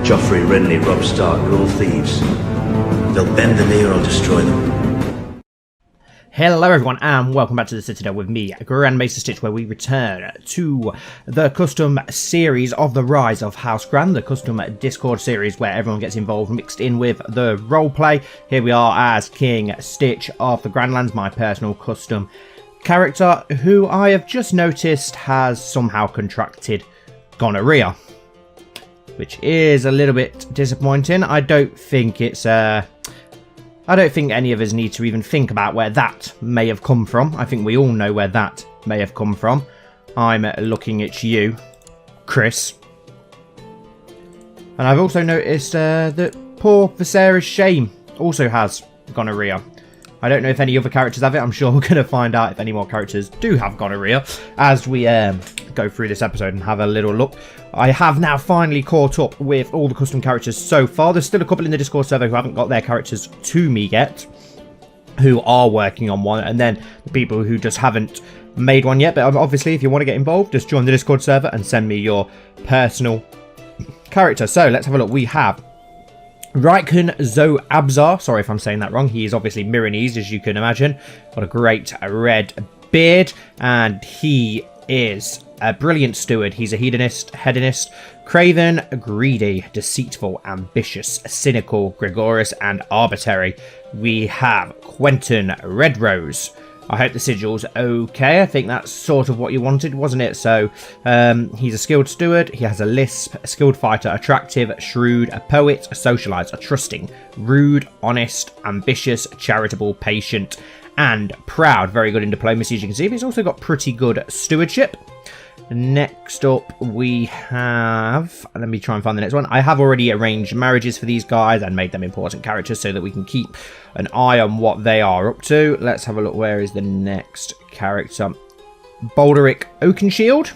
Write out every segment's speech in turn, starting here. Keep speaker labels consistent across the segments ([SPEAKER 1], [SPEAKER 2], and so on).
[SPEAKER 1] Joffrey, Renly, Robb Stark, they're all thieves. They'll bend the knee or I'll destroy them.
[SPEAKER 2] Hello everyone and welcome back to the Citadel with me, Grand Maester Stitch, where we return to the custom series of the Rise of House Grand, the custom Discord series where everyone gets involved, mixed in with the roleplay. Here we are as King Stitch of the Grandlands, my personal custom character, who I have just noticed has somehow contracted gonorrhea, which is a little bit disappointing. I don't think any of us need to even think about where that may have come from. I think we all know where that may have come from. I'm looking at you, Chris. And I've also noticed that poor Viserys Shame also has gonorrhea. I don't know if any other characters have it. I'm sure we're going to find out if any more characters do have gonorrhea as we go through this episode and have a little look. I have now finally caught up with all the custom characters so far. There's still a couple in the Discord server who haven't got their characters to me yet, who are working on one, and then the people who just haven't made one yet. But obviously, if you want to get involved, just join the Discord server and send me your personal character. So let's have a look. We have Raikon Zoabzar. Sorry if I'm saying that wrong. He is obviously Miranese, as you can imagine. Got a great red beard, and he is a brilliant steward. He's a hedonist, craven, greedy, deceitful, ambitious, cynical, gregarious, and arbitrary. We have Quentin Redrose. I hope the sigil's okay. I think that's sort of what you wanted, wasn't it? So, he's a skilled steward. He has a lisp, a skilled fighter, attractive, shrewd, a poet, a socializer, trusting, rude, honest, ambitious, charitable, patient, and proud. Very good in diplomacy, as you can see. But he's also got pretty good stewardship. Next up, we have... Let me try and find the next one. I have already arranged marriages for these guys and made them important characters so that we can keep an eye on what they are up to. Let's have a look. Where is the next character? Balderic Oakenshield,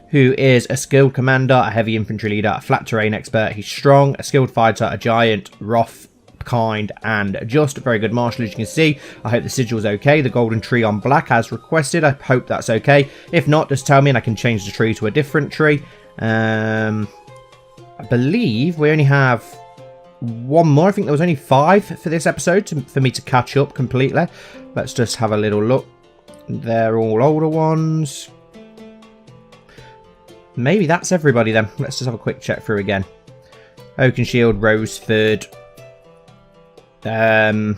[SPEAKER 2] who is a skilled commander, a heavy infantry leader, a flat terrain expert. He's strong, a skilled fighter, a giant, wrath, kind, and just a very good marshal, as you can see. I hope the sigil's okay. The golden tree on black as requested. I hope that's okay. If not, just tell me and I can change the tree to a different tree. I believe we only have one more. I think there was only 5 for this episode for me to catch up completely. Let's just have a little look. They're all older ones. Maybe that's everybody then. Let's just have a quick check through again. Oakenshield, Roseford. Who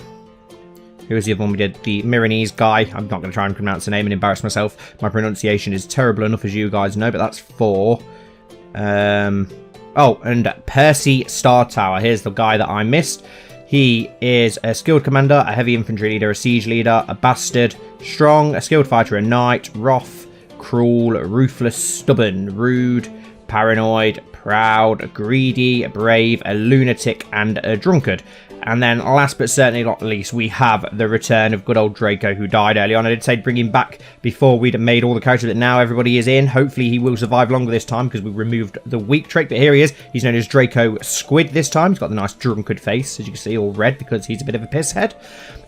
[SPEAKER 2] was the other one we did? The Miranese guy. I'm not going to try and pronounce the name and embarrass myself. My pronunciation is terrible enough, as you guys know, but that's 4. Oh, and Percy Startower. Here's the guy that I missed. He is a skilled commander, a heavy infantry leader, a siege leader, a bastard, strong, a skilled fighter, a knight, wrath, cruel, ruthless, stubborn, rude, paranoid, proud, greedy, brave, a lunatic, and a drunkard. And then last but certainly not least, we have the return of good old Draco, who died early on. I did say bring him back before we'd made all the characters, but now everybody is in. Hopefully he will survive longer this time because we removed the weak trait. But here he is. He's known as Draco Squid this time. He's got the nice drunkard face, as you can see, all red because he's a bit of a piss head.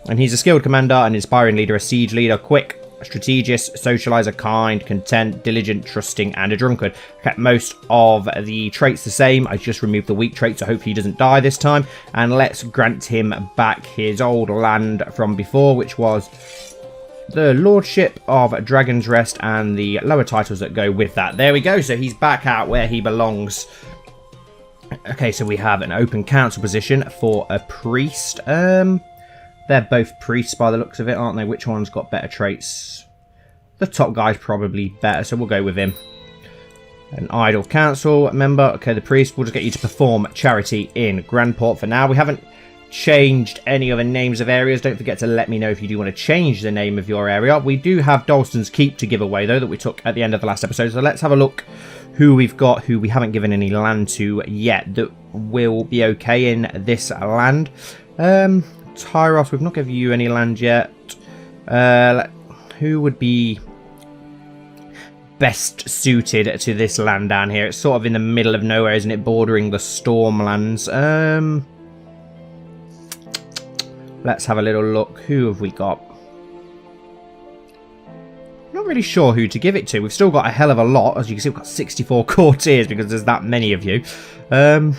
[SPEAKER 2] And he's a skilled commander, an inspiring leader, a siege leader, quick, strategist, socializer, kind, content, diligent, trusting, and a drunkard. I kept most of the traits the same. I just removed the weak trait, so hopefully he doesn't die this time. And let's grant him back his old land from before, which was the Lordship of Dragon's Rest and the lower titles that go with that. There we go. So he's back out where he belongs. Okay, so we have an open council position for a priest. They're both priests by the looks of it, aren't they? Which one's got better traits? The top guy's probably better, so we'll go with him. An idle council member. Okay, the priest will just get you to perform charity in Grandport for now. We haven't changed any other names of areas. Don't forget to let me know if you do want to change the name of your area. We do have Dalston's Keep to give away, though, that we took at the end of the last episode. So let's have a look who we've got, who we haven't given any land to yet, that will be okay in this land. Tyros, we've not given you any land yet. Who would be best suited to this land down here? It's sort of in the middle of nowhere, isn't it? Bordering the Stormlands. Let's have a little look. Who have we got? not really sure who to give it to. We've still got a hell of a lot. As you can see, we've got 64 courtiers because there's that many of you. I'm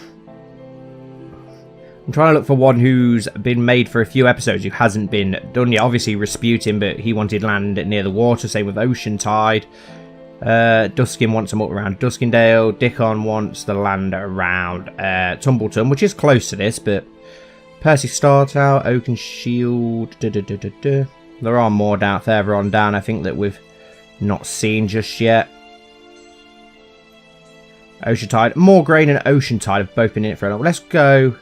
[SPEAKER 2] trying to look for one who's been made for a few episodes who hasn't been done yet. Obviously, Rasputin, but he wanted land near the water. Same with Oceantide. Duskin wants them up around Duskindale. Dickon wants the land around Tumbleton, which is close to this, but Percy Startow, Oakenshield. There are more down further on down, I think, that we've not seen just yet. Oceantide. Moorgrain and Oceantide have both been in it for a while. Let's go.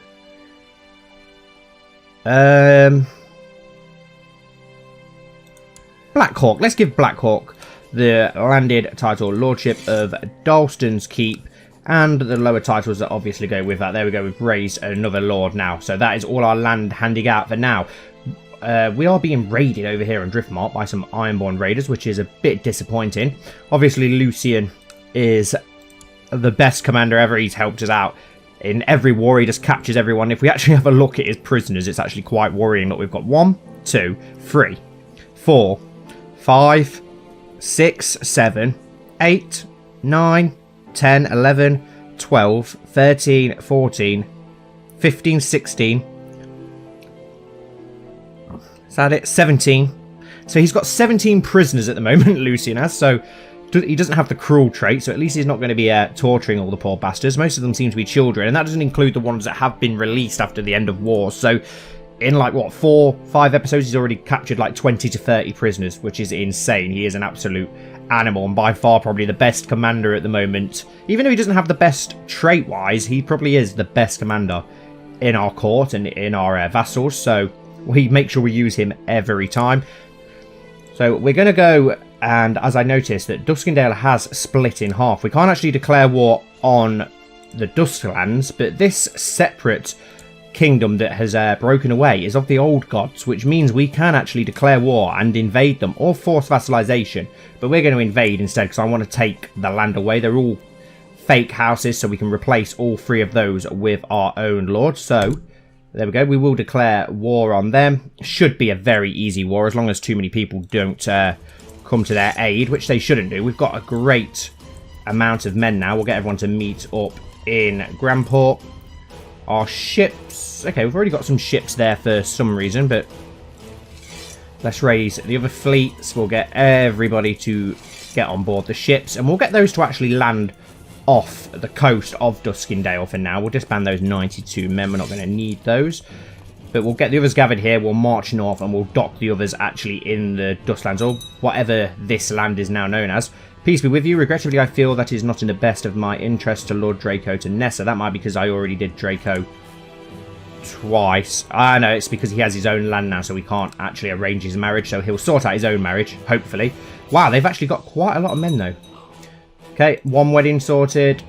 [SPEAKER 2] Blackhawk. Let's give Blackhawk the landed title, Lordship of Dalston's Keep, and the lower titles that obviously go with that. There we go, we've raised another lord now. So that is all our land handing out for now. We are being raided over here on Driftmark by some Ironborn raiders, which is a bit disappointing. Obviously, Lucian is the best commander ever. He's helped us out in every war. He just captures everyone. If we actually have a look at his prisoners, it's actually quite worrying that we've got 1, 2, 3, 4, 5, 6, 7, 8, 9, 10, 11, 12, 13, 14, 15, 16. Is that it? 17. So he's got 17 prisoners at the moment, Lucian has. So he doesn't have the cruel trait, so at least he's not going to be torturing all the poor bastards. Most of them seem to be children, and that doesn't include the ones that have been released after the end of war. So in like, what, 4, 5 episodes, he's already captured like 20 to 30 prisoners, which is insane. He is an absolute animal, and by far probably the best commander at the moment. Even though he doesn't have the best trait-wise, he probably is the best commander in our court and in our vassals. So we make sure we use him every time. So we're going to go, and as I noticed that Duskindale has split in half. We can't actually declare war on the Dusklands, but this separate kingdom that has broken away is of the old gods, which means we can actually declare war and invade them or force vassalization. But we're going to invade instead because I want to take the land away. They're all fake houses, so we can replace all 3 of those with our own lord. So there we go. We will declare war on them. Should be a very easy war as long as too many people don't come to their aid, which they shouldn't do. We've got a great amount of men now. We'll get everyone to meet up in Grandport. Our ships. Okay, we've already got some ships there for some reason, but let's raise the other fleets. We'll get everybody to get on board the ships, and we'll get those to actually land off the coast of Duskindale for now. We'll disband those 92 men. We're not going to need those. But we'll get the others gathered here. We'll march north and we'll dock the others actually in the Dustlands, or whatever this land is now known as. Peace be with you. Regrettably, I feel that is not in the best of my interest to Lord Draco to Nessa. That might be because I already did Draco twice. Ah, no, it's because he has his own land now, so we can't actually arrange his marriage. So he'll sort out his own marriage, hopefully. Wow, they've actually got quite a lot of men, though. Okay, 1 wedding sorted.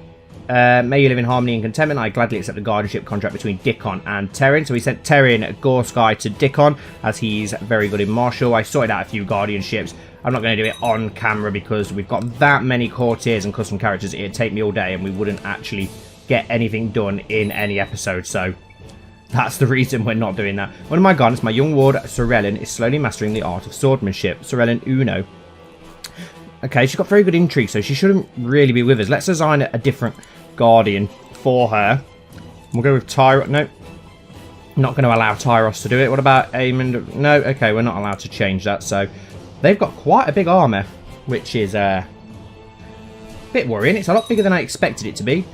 [SPEAKER 2] May you live in harmony and contentment. I gladly accept the guardianship contract between Dickon and Terran. So we sent Terran Gorsky to Dickon, as he's very good in martial. I sorted out a few guardianships. I'm not going to do it on camera because we've got that many courtiers and custom characters. It'd take me all day and we wouldn't actually get anything done in any episode. So that's the reason we're not doing that. One of my gardeners, my young ward, Sorellen, is slowly mastering the art of swordmanship. Sorellen Uno. Okay, she's got very good intrigue, so she shouldn't really be with us. Let's design a different guardian for her. We'll go with Tyros. No. Not going to allow Tyros to do it. What about Aemond? No. Okay, we're not allowed to change that. So they've got quite a big armor, which is a bit worrying. It's a lot bigger than I expected it to be.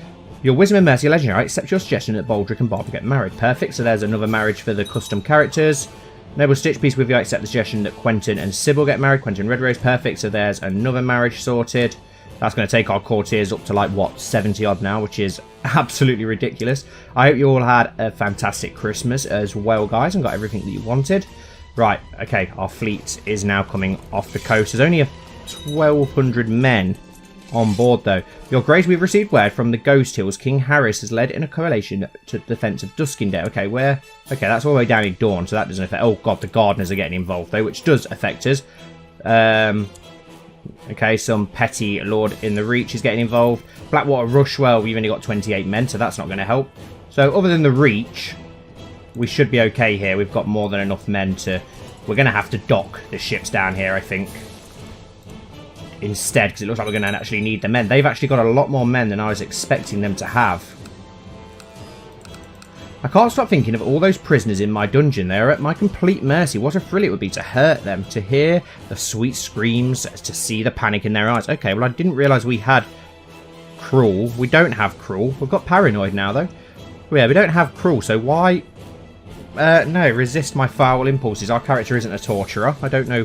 [SPEAKER 2] Your Wisdom and Mercy legendary. I accept your suggestion that Baldric and Barbara get married. Perfect. So there's another marriage for the custom characters. Noble Stitch, peace with you. I accept the suggestion that Quentin and Sybil get married. Quentin Redrose, perfect. So there's another marriage sorted. That's going to take our courtiers up to like, what, 70 odd now, which is absolutely ridiculous. I hope you all had a fantastic Christmas as well, guys, and got everything that you wanted. Right, okay, our fleet is now coming off the coast. There's only 1,200 men on board, though. Your Grace, we've received word from the Ghost Hills. King Harris has led in a coalition to defence of Duskindale. Okay, where? Okay, that's all the way down in Dawn, so that doesn't affect... Oh, God, the Gardeners are getting involved, though, which does affect us. Okay, some petty Lord in the Reach is getting involved. Blackwater Rush, well, we've only got 28 men, so that's not going to help. So, other than the Reach, we should be okay here. We've got more than enough men to... We're going to have to dock the ships down here, I think. instead, because it looks like we're going to actually need the men. They've actually got a lot more men than I was expecting them to have. I can't stop thinking of all those prisoners in my dungeon. They are at my complete mercy. What a thrill it would be to hurt them, to hear the sweet screams, to see the panic in their eyes. Okay, well, I didn't realise we had cruel. We don't have cruel. We've got paranoid now, though. Yeah, we don't have cruel, so why... no, resist my foul impulses. Our character isn't a torturer. I don't know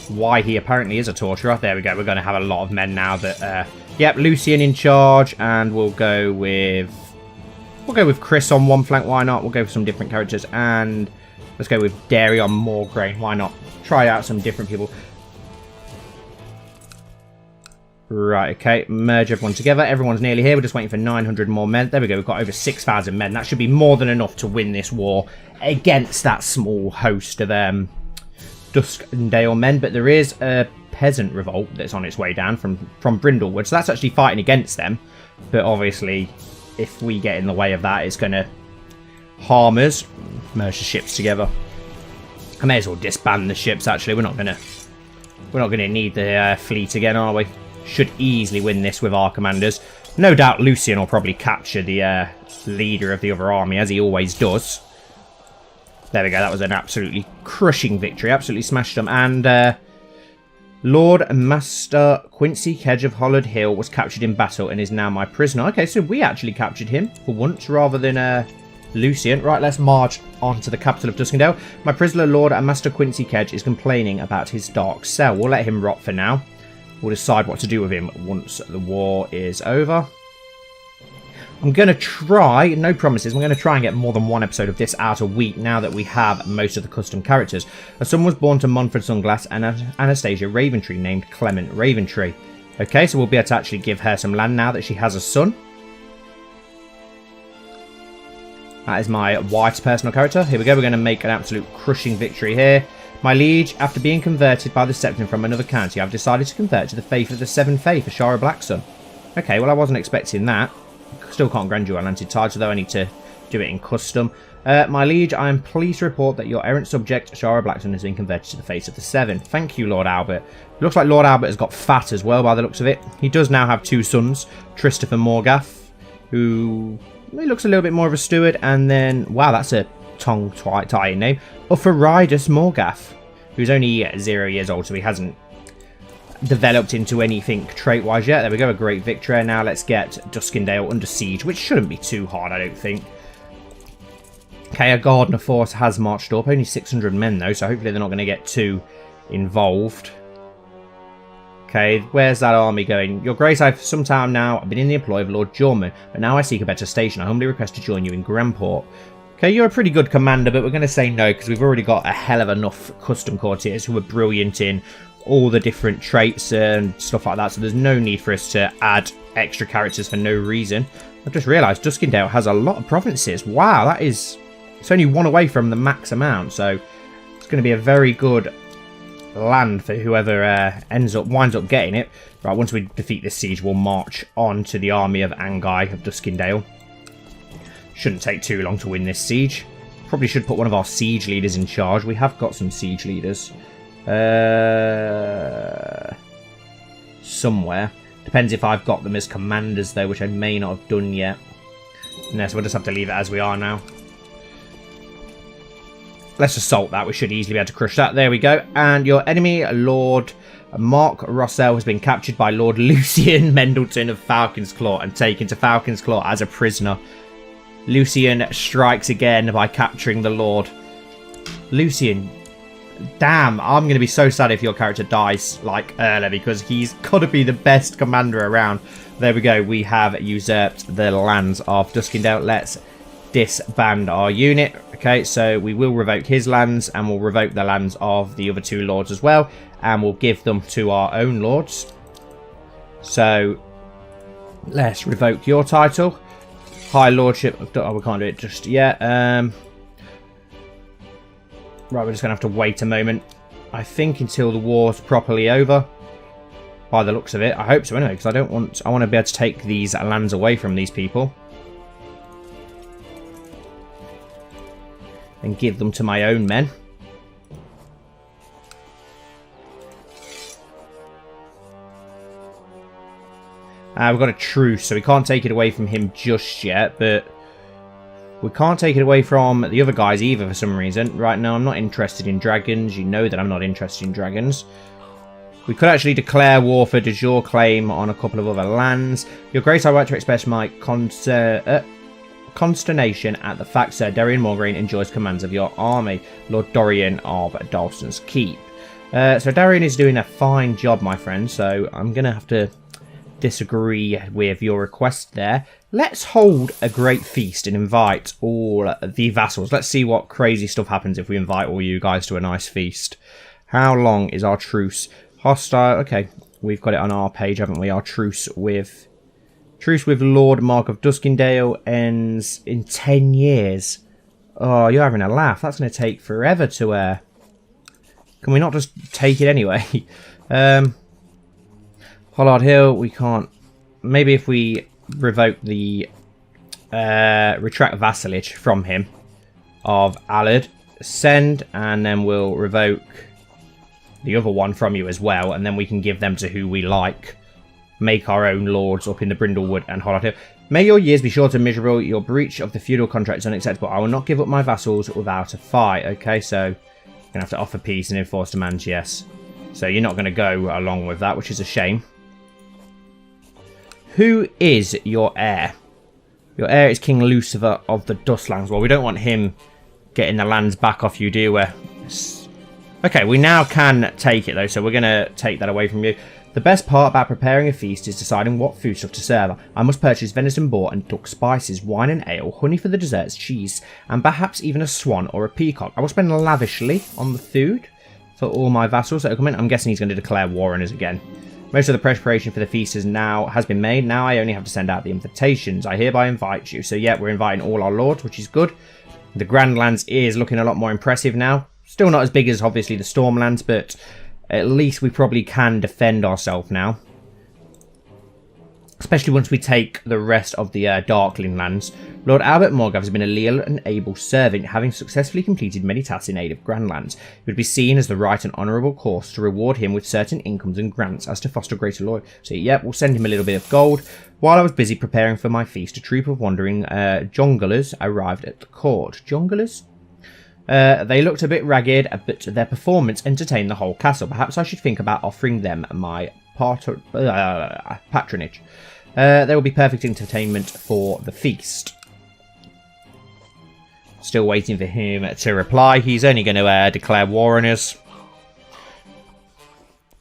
[SPEAKER 2] why he apparently is a torturer. There we go. We're going to have a lot of men now that... yep, Lucian in charge, and we'll go with... We'll go with Chris on one flank, why not? We'll go for some different characters, and let's go with Dairy on Morgraine, why not? Try out some different people. Right, okay, merge everyone together. Everyone's nearly here. We're just waiting for 900 more men. There we go, we've got over 6,000 men. That should be more than enough to win this war against that small host of Duskendale men. But there is a peasant revolt that's on its way down from Brindlewood, so that's actually fighting against them. But obviously... if we get in the way of that, it's going to harm us. Merge the ships together. I may as well disband the ships. Actually, we're not going to need the fleet again, are we? Should easily win this with our commanders. No doubt, Lucian will probably capture the leader of the other army, as he always does. There we go. That was an absolutely crushing victory. Absolutely smashed them. And Lord Master Quincy Kedge of Hollard Hill was captured in battle and is now my prisoner. Okay, so we actually captured him for once rather than Lucian. Right, let's march on to the capital of Duskendale. My prisoner, Lord and Master Quincy Kedge, is complaining about his dark cell. We'll let him rot for now. We'll decide what to do with him once the war is over. I'm going to try, no promises, I'm going to try and get more than one episode of this out a week now that we have most of the custom characters. A son was born to Montford Sunglass and Anastasia Raventree, named Clement Raventree. Okay, so we'll be able to actually give her some land now that she has a son. That is my wife's personal character. Here we go, we're going to make an absolute crushing victory here. My liege, after being converted by the Septon from another county, I've decided to convert to the faith of the Seven Faith, Ashara Blackson. Okay, well I wasn't expecting that. Still can't grant you a landed title, though I need to do it in custom. My liege, I am pleased to report that your errant subject, Ashara Blackson, has been converted to the faith of the Seven. Thank you, Lord Albert. It looks like Lord Albert has got fat as well, by the looks of it. He does now have two sons, Christopher Morgath, who he looks a little bit more of a steward, and then, wow, that's a tongue-tying name, Ufaridus Morgath, who's only 0 years old, so he hasn't developed into anything trait-wise yet. There we go, a great victory. Now let's get Duskendale under siege, which shouldn't be too hard, I don't think. Okay, a Gardner force has marched up. Only 600 men, though, so hopefully they're not going to get too involved. Okay, where's that army going? Your Grace, I've some time now been in the employ of Lord Jorman, but now I seek a better station. I humbly request to join you in Grandport. Okay, you're a pretty good commander, but we're going to say no, because we've already got a hell of enough custom courtiers who are brilliant in all the different traits and stuff like that, so there's no need for us to add extra characters for no reason. I've just realised Duskendale has a lot of provinces. Wow, that is... it's only one away from the max amount, so it's going to be a very good land for whoever winds up getting it. Right, once we defeat this siege, we'll march on to the army of Angai of Duskendale. Shouldn't take too long to win this siege. Probably should put one of our siege leaders in charge. We have got some siege leaders. Somewhere. Depends if I've got them as commanders, though, which I may not have done yet. No, so we'll just have to leave it as we are now. Let's assault that. We should easily be able to crush that. There we go. And your enemy, Lord Mark Rossell, has been captured by Lord Lucian Mendleton of Falcon's Claw and taken to Falcon's Claw as a prisoner. Lucian strikes again by capturing the Lord. Lucian, damn, I'm going to be so sad if your character dies, like, early, because he's got to be the best commander around. There we go. We have usurped the lands of Duskendale. Let's disband our unit. Okay, so we will revoke his lands, and we'll revoke the lands of the other two lords as well, and we'll give them to our own lords. So, let's revoke your title. High Lordship. Oh, we can't do it just yet. Right, we're just going to have to wait a moment. I think until the war's properly over. By the looks of it. I hope so anyway, because I want to be able to take these lands away from these people. And give them to my own men. We've got a truce, so we can't take it away from him just yet, but we can't take it away from the other guys either for some reason. Right now, I'm not interested in dragons. You know that I'm not interested in dragons. We could actually declare war for de jure claim on a couple of other lands. Your Grace, I would like to express my consternation at the fact Sir Darian Morgraine enjoys commands of your army, Lord Dorian of Dalston's Keep. So Darian is doing a fine job, my friend, so I'm going to have to disagree with your request there. Let's hold a great feast and invite all the vassals. Let's see what crazy stuff happens if we invite all you guys to a nice feast. How long is our truce? Hostile. Okay, we've got it on our page, haven't we? Our truce with Lord Mark of Duskindale ends in 10 years. Oh, you're having a laugh. That's going to take forever to... Can we not just take it anyway? Hollard Hill, we can't... Maybe if we revoke the... retract vassalage from him of Allard. Send, and then we'll revoke the other one from you as well, and then we can give them to who we like. Make our own lords up in the Brindlewood and Hollard Hill. May your years be short and miserable. Your breach of the feudal contract is unacceptable. I will not give up my vassals without a fight. Okay, so you're going to have to offer peace and enforce demands, yes. So you're not going to go along with that, which is a shame. Who is your heir? Your heir is King Lucifer of the Dustlands. Well, we don't want him getting the lands back off you, do we? Okay, we now can take it, though, so we're going to take that away from you. The best part about preparing a feast is deciding what foodstuff to serve. I must purchase venison boar and duck spices, wine and ale, honey for the desserts, cheese, and perhaps even a swan or a peacock. I will spend lavishly on the food for all my vassals that are coming. I'm guessing he's going to declare war on us again. Most of the preparation for the feast has been made. Now I only have to send out the invitations. I hereby invite you. So yeah, we're inviting all our lords, which is good. The Grandlands is looking a lot more impressive now. Still not as big as, obviously, the Stormlands, but at least we probably can defend ourselves now. Especially once we take the rest of the Darkling lands. Lord Albert Morgav has been a loyal and able servant, having successfully completed many tasks in aid of Grandlands. It would be seen as the right and honourable course to reward him with certain incomes and grants as to foster greater loyalty. So, yep, we'll send him a little bit of gold. While I was busy preparing for my feast, a troop of wandering jonglers arrived at the court. Jonglers? They looked a bit ragged, but their performance entertained the whole castle. Perhaps I should think about offering them my patronage. There will be perfect entertainment for the feast. Still waiting for him to reply. He's only going to declare war on us.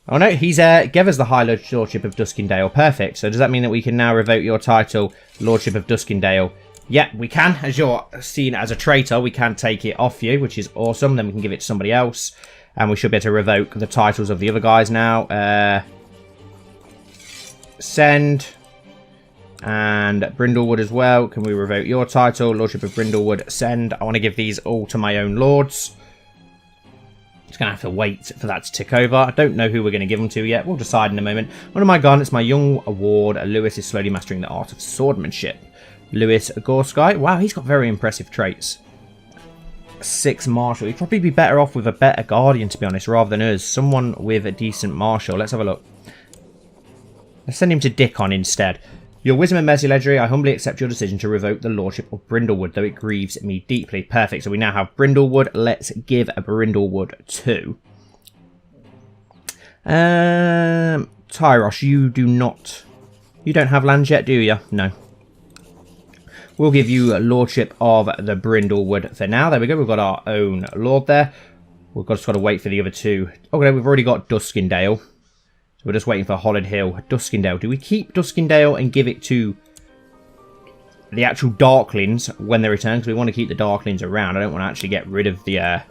[SPEAKER 2] Oh no, he's gave us the High Lordship of Duskindale. Perfect. So does that mean that we can now revoke your title, Lordship of Duskindale? Yeah, we can. As you're seen as a traitor, we can take it off you, which is awesome. Then we can give it to somebody else. And we should be able to revoke the titles of the other guys now. Send. And Brindlewood as well. Can we revoke your title? Lordship of Brindlewood. Send. I want to give these all to my own lords. Just going to have to wait for that to tick over. I don't know who we're going to give them to yet. We'll decide in a moment. One of my garnets, my young ward, Lewis, is slowly mastering the art of swordmanship. Lewis Gorskite. Wow, he's got very impressive traits. 6 martial. He'd probably be better off with a better guardian, to be honest, rather than us. Someone with a decent martial. Let's have a look. Let's send him to Dickon instead. Your wisdom and mercy, Ledgery, I humbly accept your decision to revoke the lordship of Brindlewood, though it grieves me deeply. Perfect. So we now have Brindlewood. Let's give a Brindlewood to Tyros. You don't have land yet, do you? No. We'll give you lordship of the Brindlewood for now. There we go. We've got our own lord there. We've just got to wait for the other two. Okay, we've already got Duskindale. So we're just waiting for Hollard Hill. Duskindale. Do we keep Duskindale and give it to the actual Darklings when they return? Because we want to keep the Darklings around. I don't want to actually get rid of the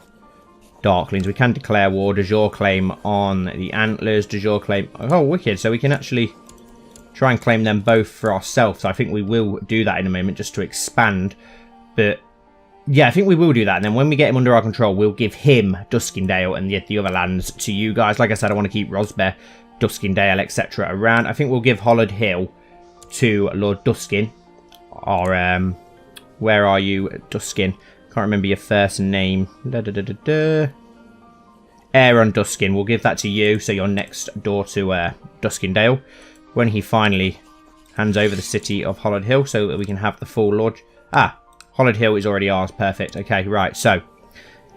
[SPEAKER 2] Darklings. We can declare war. De jure claim on the Antlers. De jure claim... Oh, wicked. So we can actually try and claim them both for ourselves. I think we will do that in a moment just to expand. But yeah, I think we will do that. And then when we get him under our control, we'll give him Duskindale and the other lands to you guys. Like I said, I want to keep Rosbear, Duskindale, etc. around. I think we'll give Hollard Hill to Lord Duskin. Or, where are you, Duskin? Can't remember your first name. Aaron Duskin. We'll give that to you, so you're next door to Duskindale. When he finally hands over the city of Hollowed Hill so that we can have the full lord. Ah, Hollowed Hill is already ours. Perfect. Okay, right. So,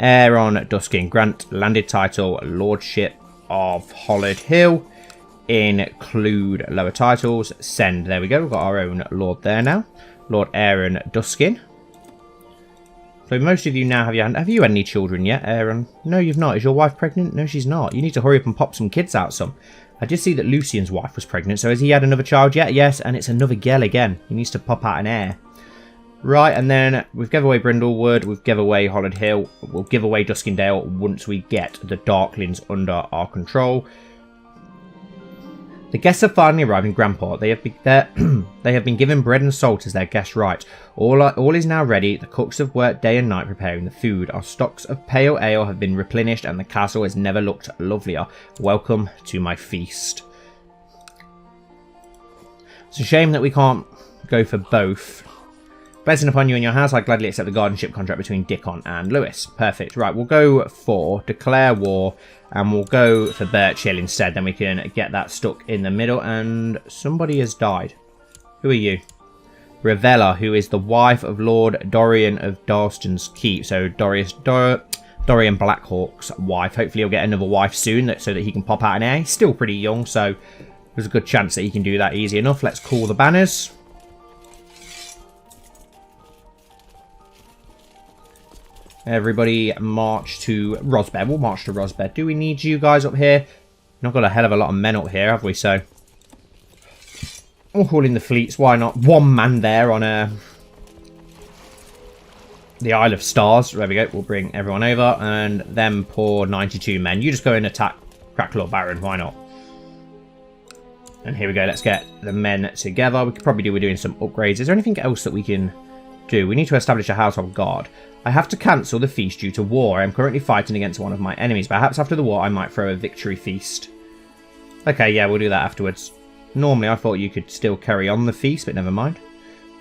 [SPEAKER 2] Aeron Duskin, grant landed title, Lordship of Hollowed Hill. Include lower titles. Send. There we go. We've got our own lord there now. Lord Aeron Duskin. So most of you now have you had any children yet, Aeron? No, you've not. Is your wife pregnant? No, she's not. You need to hurry up and pop some kids out some. I did see that Lucian's wife was pregnant, so has he had another child yet? Yes, and it's another girl again. He needs to pop out an heir. Right, and then we've given away Brindlewood, we've given away Hollowed Hill, we'll give away Duskindale once we get the Darklings under our control. The guests have finally arrived in Grandport. They have been given bread and salt as their guest right. All is now ready. The cooks have worked day and night preparing the food. Our stocks of pale ale have been replenished and the castle has never looked lovelier. Welcome to my feast. It's a shame that we can't go for both. Blessing upon you and your house, I gladly accept the guardianship contract between Dickon and Lewis. Perfect. Right, we'll go for Declare War, and we'll go for Birchill instead. Then we can get that stuck in the middle, and somebody has died. Who are you? Revella, who is the wife of Lord Dorian of Dalston's Keep. So Dorian Blackhawk's wife. Hopefully he'll get another wife soon so that he can pop out an heir. He's still pretty young, so there's a good chance that he can do that easy enough. Let's call the banners. Everybody march to Rosbed. We'll march to Rosbed. Do we need you guys up here? Not got a hell of a lot of men up here, have we? So we'll call in the fleets. Why not? One man there on the Isle of Stars. There we go. We'll bring everyone over. And them poor 92 men. You just go and attack Crackclaw Baron. Why not? And here we go. Let's get the men together. We could probably do with doing some upgrades. Is there anything else that we can do? We need to establish a household guard. I have to cancel the feast due to war. I am currently fighting against one of my enemies. Perhaps after the war I might throw a victory feast. Okay, yeah, we'll do that afterwards. Normally I thought you could still carry on the feast, but never mind.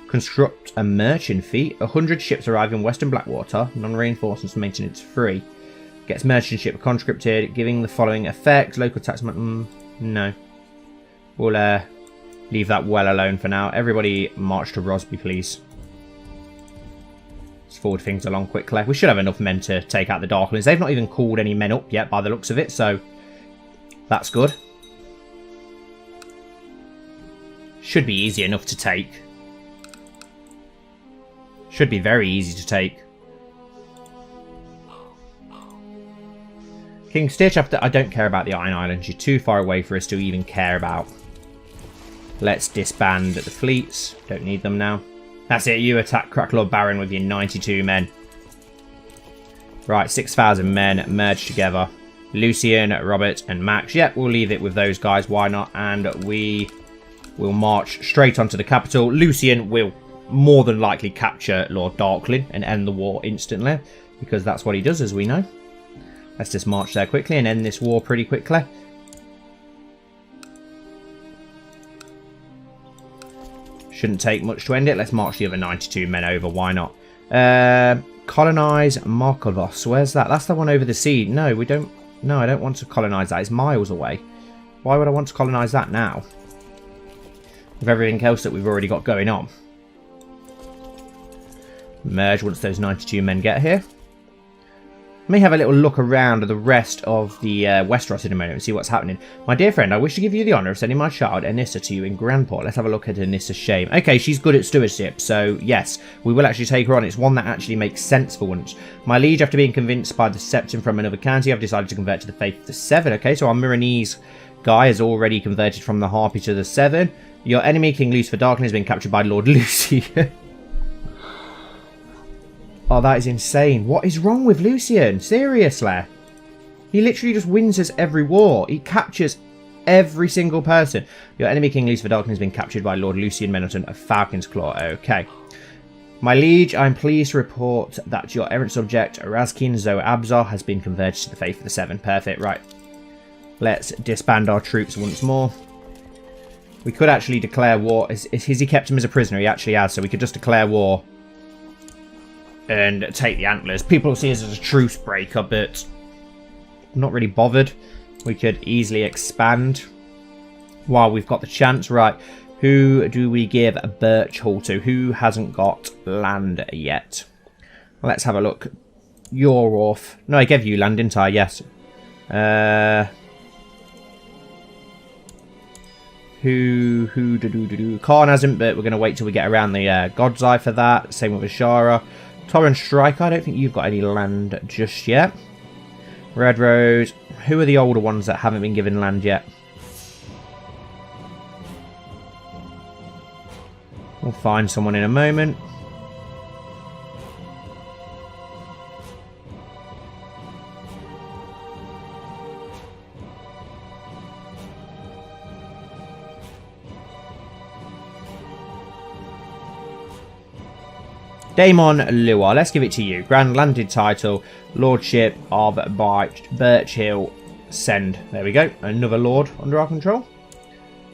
[SPEAKER 2] Construct a merchant fleet. 100 ships arrive in Western Blackwater. Non-reinforcements maintenance free. Gets merchant ship conscripted, giving the following effect. Local tax... no. We'll leave that well alone for now. Everybody march to Rosby, please. Forward things along quickly. We should have enough men to take out the Darklings. They've not even called any men up yet by the looks of it, so that's good. Should be easy enough to take. Should be very easy to take. King Stitch, I don't care about the Iron Islands. You're too far away for us to even care about. Let's disband the fleets. Don't need them now. That's it, you attack Crackclaw Baron with your 92 men. Right, 6,000 men merged together. Lucian, Robert, and Max. Yep, we'll leave it with those guys, why not? And we will march straight onto the capital. Lucian will more than likely capture Lord Darkling and end the war instantly, because that's what he does, as we know. Let's just march there quickly and end this war pretty quickly. Shouldn't take much to end it. Let's march the other 92 men over. Why not? Colonize Markovos. Where's that? That's the one over the sea. No, we don't. No, I don't want to colonize that. It's miles away. Why would I want to colonize that now? With everything else that we've already got going on. Merge once those 92 men get here. May have a little look around at the rest of the Westeros in a moment and see what's happening. My dear friend, I wish to give you the honour of sending my child Anissa to you in Grandport. Let's have a look at Anissa's shame. Okay, she's good at stewardship, so yes, we will actually take her on. It's one that actually makes sense for once. My liege, after being convinced by deception from another county, I've decided to convert to the faith of the Seven. Okay, so our Miranese guy has already converted from the Harpy to the Seven. Your enemy, King Lucifer Darkling, has been captured by Lord Lucy. Oh, that is insane. What is wrong with Lucian? Seriously. He literally just wins us every war. He captures every single person. Your enemy, King Lucifer Darkling, has been captured by Lord Lucian Menelton of Falcon's Claw. Okay. My liege, I'm pleased to report that your errant subject, Razkin Zoabzar, has been converted to the faith of the Seven. Perfect. Right. Let's disband our troops once more. We could actually declare war. Has he kept him as a prisoner? He actually has, so we could just declare war and take the antlers. People see us as a truce breaker, but I'm not really bothered. We could easily expand while we've got the chance. Right, Who do we give Birch Hall to? Who hasn't got land yet? Let's have a look. You're off. No, I gave you land, didn't I? Yes. Khan hasn't, but we're going to wait till we get around the God's Eye for that. Same with Ashara. Torrent Striker, I don't think you've got any land just yet. Red Rose. Who are the older ones that haven't been given land yet? We'll find someone in a moment. Daemon Luar, let's give it to you. Grand landed title, Lordship of Birch Hill, send. There we go. Another lord under our control.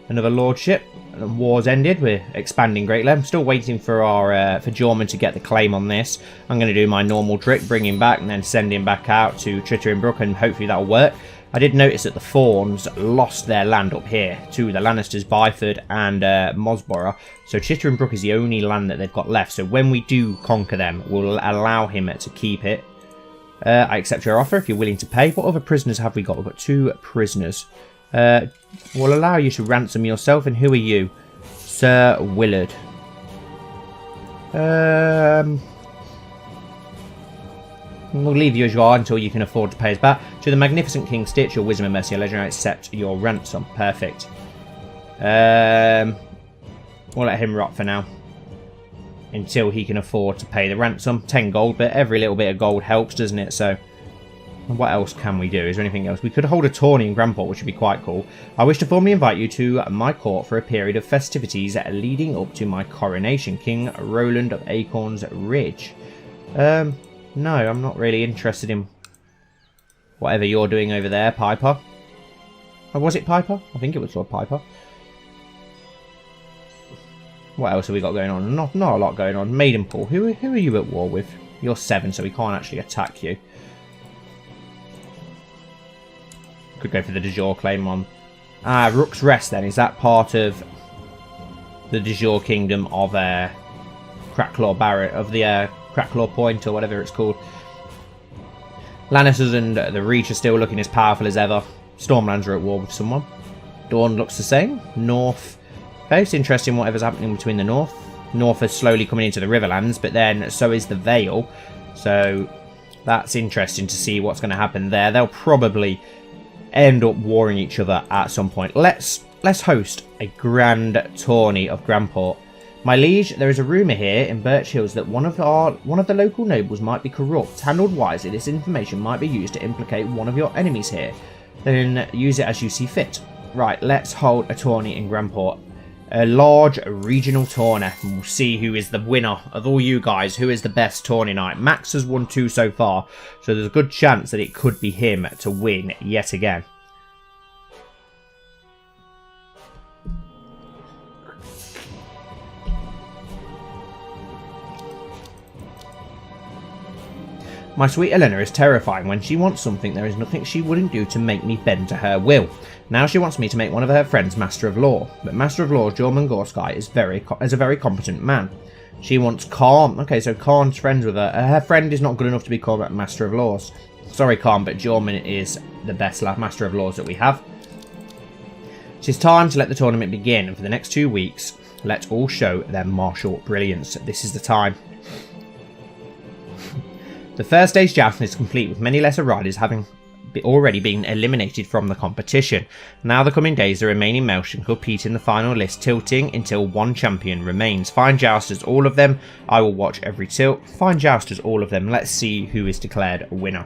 [SPEAKER 2] Another lordship. And war's ended. We're expanding greatly. I'm still waiting for our for Jorman to get the claim on this. I'm going to do my normal trick, bring him back and then send him back out to Chitterinbrook, and hopefully that'll work. I did notice that the Fawns lost their land up here to the Lannisters, Byford and Mosborough. So Chitterinbrook is the only land that they've got left. So when we do conquer them, we'll allow him to keep it. I accept your offer if you're willing to pay. What other prisoners have we got? We've got 2 prisoners. We'll allow you to ransom yourself. And who are you? Sir Willard. We'll leave you as you are until you can afford to pay us back. To the Magnificent King Stitch, your wisdom and mercy are legendary. Accept your ransom. Perfect. We'll let him rot for now. Until he can afford to pay the ransom. 10 gold, but every little bit of gold helps, doesn't it? So, what else can we do? Is there anything else? We could hold a tourney in Grandport, which would be quite cool. I wish to formally invite you to my court for a period of festivities leading up to my coronation. King Roland of Acorn's Ridge. No, I'm not really interested in whatever you're doing over there, Piper. Oh, was it Piper? I think it was Lord Piper. What else have we got going on? Not a lot going on. Maidenpool. Who are you at war with? You're 7, so we can't actually attack you. Could go for the de jure claim on. Rook's Rest then. Is that part of the de jure kingdom of Cracklaw Barrett, of the Cracklaw Point or whatever it's called? Lannisters and the Reach are still looking as powerful as ever. Stormlands are at war with someone. Dawn looks the same. North. Okay, it's interesting whatever's happening between the North. North is slowly coming into the Riverlands, but then so is the Vale. So that's interesting to see what's going to happen there. They'll probably end up warring each other at some point. Let's host a grand tourney of Grandport. My liege, there is a rumour here in Birch Hills that one of the local nobles might be corrupt. Handled wisely, this information might be used to implicate one of your enemies here. Then use it as you see fit. Right, let's hold a tourney in Grandport. A large regional tourney. And we'll see who is the winner of all you guys. Who is the best tourney knight? Max has won 2 so far, so there's a good chance that it could be him to win yet again. My sweet Elena is terrifying. When she wants something, there is nothing she wouldn't do to make me bend to her will. Now she wants me to make one of her friends Master of Law. But Master of Law, Jorman Gorskite, is a very competent man. She wants Khan. Okay, so Khan's friends with her. Her friend is not good enough to be called Master of Laws. Sorry, Khan, but Jorman is the best Master of Laws that we have. It is time to let the tournament begin, and for the next 2 weeks, let's all show their martial brilliance. This is the time. The first day's jousting is complete, with many lesser riders having already been eliminated from the competition. Now the coming days, the remaining males should compete in the final list, tilting until one champion remains. Fine jousters, all of them. I will watch every tilt. Fine jousters, all of them. Let's see who is declared a winner.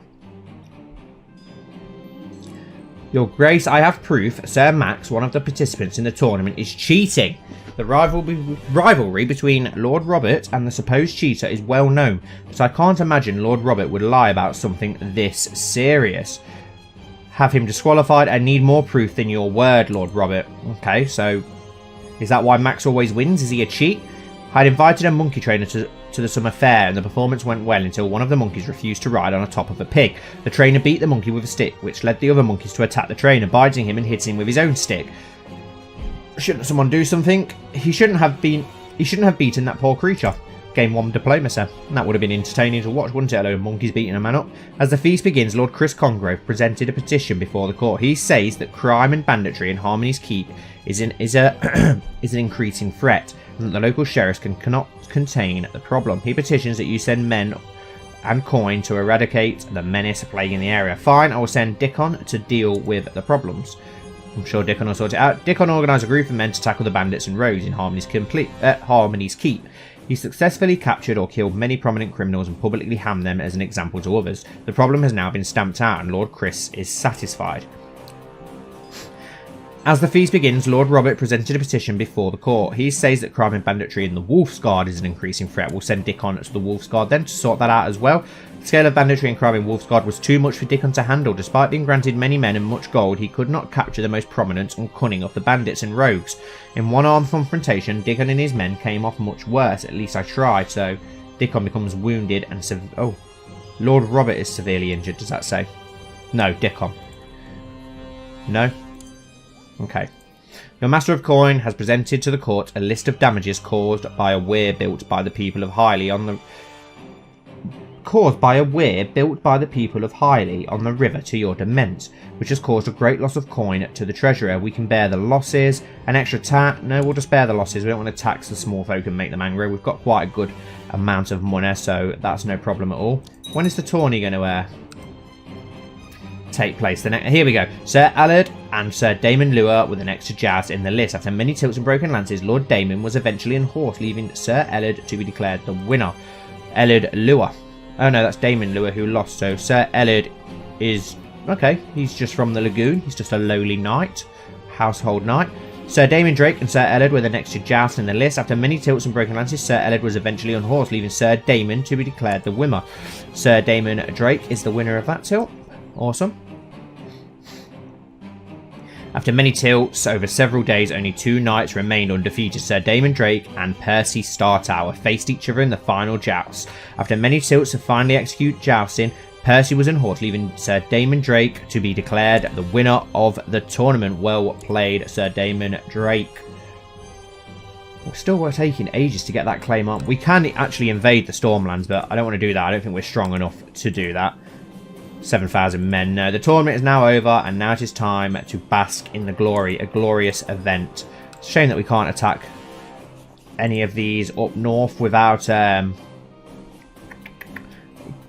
[SPEAKER 2] Your Grace, I have proof. Sir Max, one of the participants in the tournament, is cheating. The rivalry between Lord Robert and the supposed cheater is well known, but I can't imagine Lord Robert would lie about something this serious. Have him disqualified. I need more proof than your word, Lord Robert. Okay, so is that why Max always wins? Is he a cheat? I'd invited a monkey trainer to the summer fair, and the performance went well until one of the monkeys refused to ride on the top of a pig. The trainer beat the monkey with a stick, which led the other monkeys to attack the trainer, biting him and hitting him with his own stick. Shouldn't someone do something? He shouldn't have beaten that poor creature. Game 1 diplomacy. And that would have been entertaining to watch, wouldn't it? A load of monkeys beating a man up. As the feast begins, Lord Chris Congrove presented a petition before the court. He says that crime and banditry in Harmony's Keep is an increasing threat, and that the local sheriffs cannot contain the problem. He petitions that you send men and coin to eradicate the menace plaguing the area. Fine, I will send Dickon to deal with the problems. I'm sure Dickon will sort it out. Dickon organised a group of men to tackle the bandits and rogues in Harmony's Keep. He successfully captured or killed many prominent criminals and publicly hanged them as an example to others. The problem has now been stamped out and Lord Chris is satisfied. As the feast begins, Lord Robert presented a petition before the court. He says that crime and banditry in the Wolf's Guard is an increasing threat. We'll send Dickon to the Wolf's Guard then to sort that out as well. The scale of banditry and crime in Wolf's Guard was too much for Dickon to handle. Despite being granted many men and much gold, he could not capture the most prominent and cunning of the bandits and rogues. In one-armed confrontation, Dickon and his men came off much worse. At least I tried, so Dickon becomes wounded and Lord Robert is severely injured, does that say? No, Dickon. No? Okay. Your Master of Coin has presented to the court a list of damages caused by a weir built by the people of Highley on the river to your demesne, which has caused a great loss of coin to the treasurer. We can bear the losses. An extra tax? No, we'll just bear the losses. We don't want to tax the small folk and make them angry. We've got quite a good amount of money, so that's no problem at all. When is the tourney going to take place? Here we go. Sir Allard and Sir Damon Lure were the next to Jazz in the list. After many tilts and broken lances, Lord Damon was eventually unhorsed, leaving Sir Allard to be declared the winner. Allard Lure. Oh no, that's Damon Lure who lost. So Sir Allard is... okay, he's just from the Lagoon. He's just a lowly knight. Household knight. Sir Damon Drake and Sir Allard were the next to joust in the list. After many tilts and broken lances, Sir Allard was eventually unhorsed, leaving Sir Damon to be declared the winner. Sir Damon Drake is the winner of that tilt. Awesome. After many tilts over several days, only 2 knights remained undefeated. Sir Damon Drake and Percy Startower faced each other in the final joust. After many tilts to finally execute jousting, Percy was unhorsed, leaving Sir Damon Drake to be declared the winner of the tournament. Well played, Sir Damon Drake. We're still taking ages to get that claim up. We can actually invade the Stormlands, but I don't want to do that. I don't think we're strong enough to do that. 7,000 men. No, the tournament is now over, and now it is time to bask in the glory. A glorious event. It's a shame that we can't attack any of these up north without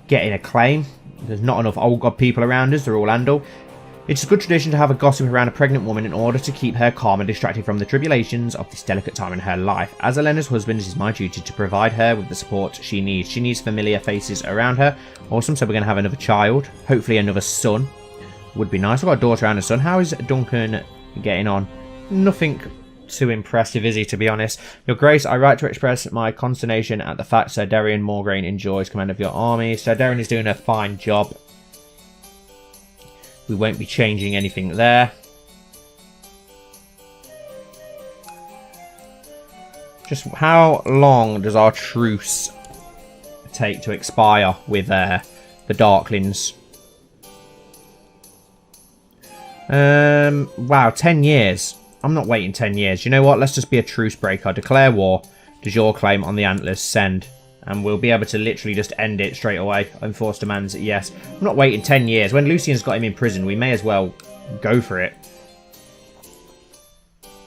[SPEAKER 2] getting a claim. There's not enough old god people around us. They're all Andal. It's a good tradition to have a gossip around a pregnant woman in order to keep her calm and distracted from the tribulations of this delicate time in her life. As Elena's husband, it is my duty to provide her with the support she needs. She needs familiar faces around her. Awesome, so we're going to have another child. Hopefully another son. Would be nice. I've got a daughter and a son. How is Duncan getting on? Nothing too impressive, is he, to be honest? Your Grace, I write to express my consternation at the fact Sir Darian Morgraine enjoys command of your army. Sir Darian is doing a fine job. We won't be changing anything there. Just how long does our truce take to expire with the Darklings? Wow, 10 years. I'm not waiting 10 years. You know what? Let's just be a truce breaker. Declare war. Does your claim on the Antlers send? And we'll be able to literally just end it straight away. Enforce demands, yes. I'm not waiting 10 years. When Lucian's got him in prison, we may as well go for it.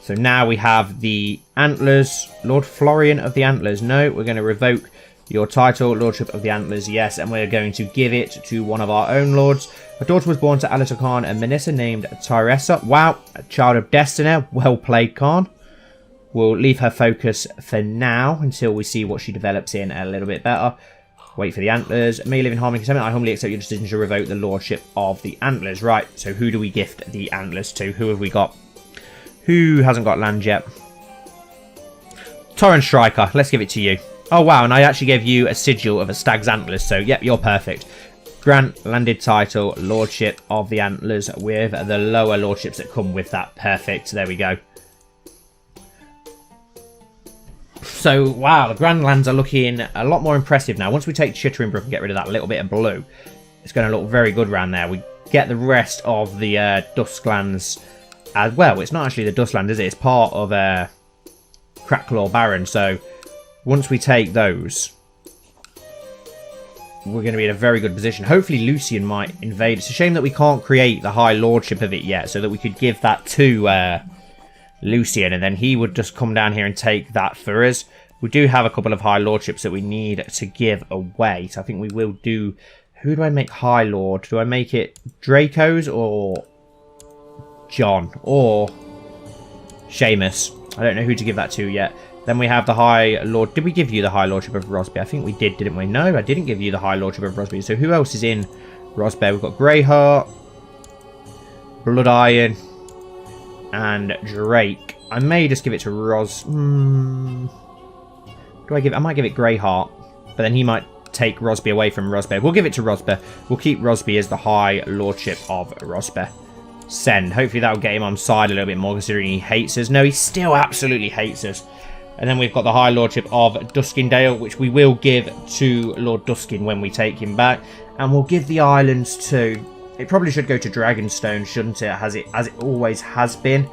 [SPEAKER 2] So now we have the Antlers. Lord Florian of the Antlers. No, we're going to revoke your title. Lordship of the Antlers, yes. And we're going to give it to one of our own lords. A daughter was born to Alistair Khan and Manissa named Tyressa. Wow, a child of destiny. Well played, Khan. We'll leave her focus for now until we see what she develops in a little bit better. Wait for the Antlers. May you live in harmony and contentment. I humbly accept your decision to revoke the lordship of the Antlers. Right, so who do we gift the Antlers to? Who have we got? Who hasn't got land yet? Torrent Striker. Let's give it to you. Oh, wow, and I actually gave you a sigil of a stag's antlers, so yep, you're perfect. Grant landed title, Lordship of the Antlers, with the lower lordships that come with that. Perfect. There we go. So, wow, the Grand Lands are looking a lot more impressive now. Once we take Chittering Brook and get rid of that little bit of blue, it's going to look very good around there. We get the rest of the Dusklands as well. It's not actually the Dustland, is it? It's part of Crackclaw Baron. So once we take those, we're going to be in a very good position. Hopefully Lucian might invade. It's a shame that we can't create the High Lordship of it yet, so that we could give that to Lucian, and then he would just come down here and take that for us. We do have a couple of High Lordships that we need to give away, so I think we will do... Who do I make High Lord? Do I make it Draco's or John or Seamus? I don't know who to give that to yet. Then we have the High Lord. Did we give you the High Lordship of Rosby? I think we did, didn't we? No, I didn't give you the High Lordship of Rosby. So who else is in Rosby? We've got Greyheart, Blood Iron, and Drake. I may just give it to Ros. I might give it Greyheart, but then he might take Rosby away from Rosby. We'll give it to Rosby. We'll keep Rosby as the High Lordship of Rosby. Send. Hopefully that'll get him on side a little bit more, considering he hates us. No, he still absolutely hates us. And then we've got the High Lordship of Duskindale, which we will give to Lord Duskin when we take him back. And we'll give the islands to... It probably should go to Dragonstone, shouldn't it? As it always has been.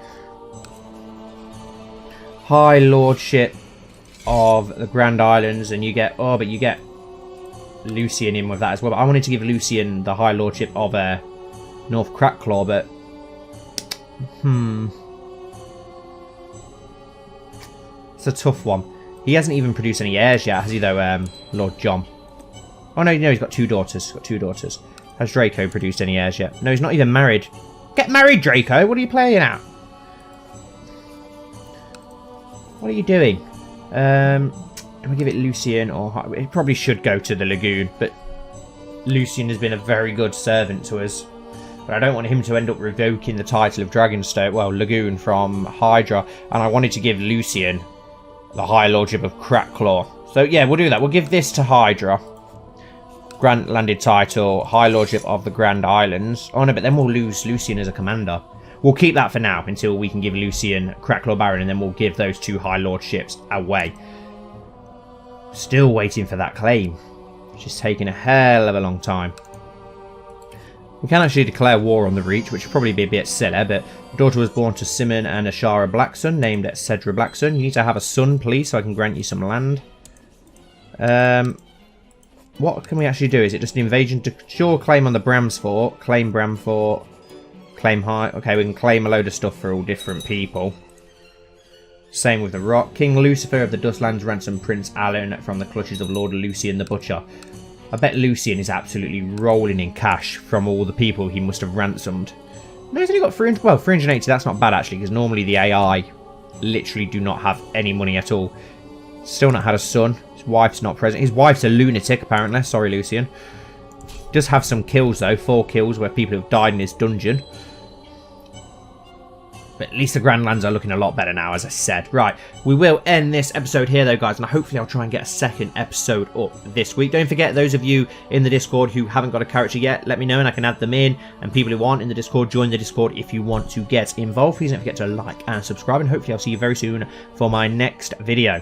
[SPEAKER 2] High Lordship of the Grand Islands, and you get... Oh, but you get Lucian in with that as well. But I wanted to give Lucian the High Lordship of North Crackclaw, but... It's a tough one. He hasn't even produced any heirs yet, has he, though, Lord John? Oh, no, he's got two daughters. Has Draco produced any heirs yet? No, he's not even married. Get married, Draco! What are you playing at? What are you doing? Do I give it Lucian or... It probably should go to the Lagoon, but Lucian has been a very good servant to us. But I don't want him to end up revoking the title of Dragonstone, well, Lagoon from Hydra. And I wanted to give Lucian the High Lordship of Crackclaw. So, yeah, we'll do that. We'll give this to Hydra. Grant landed title, High Lordship of the Grand Islands. Oh, no, but then we'll lose Lucian as a commander. We'll keep that for now until we can give Lucian Crackclaw Baron, and then we'll give those two High Lordships away. Still waiting for that claim, which is taking a hell of a long time. We can actually declare war on the Reach, which would probably be a bit silly, but the daughter was born to Simon and Ashara Blackson, named Cedra Blackson. You need to have a son, please, so I can grant you some land. What can we actually do? Is it just an invasion to sure claim on the Bram's Fort, claim Bram Fort, claim High? Okay, we can claim a load of stuff for all different people. Same with the Rock. King Lucifer of the Dustlands ransomed Prince Alan from the clutches of Lord Lucian the Butcher. I bet Lucian is absolutely rolling in cash from all the people he must have ransomed. No, he's only got 300. Well, 380, that's not bad actually, because normally the AI literally do not have any money at all. Still not had a son. His wife's not present. His wife's a lunatic, apparently. Sorry, Lucian. Does have some kills, though. 4 kills where people have died in his dungeon. But at least the Grandlands are looking a lot better now, as I said. Right, we will end this episode here, though, guys, and hopefully I'll try and get a second episode up this week. Don't forget, those of you in the Discord who haven't got a character yet, let me know and I can add them in. And people who aren't in the Discord, join the Discord if you want to get involved. Please don't forget to like and subscribe, and hopefully I'll see you very soon for my next video.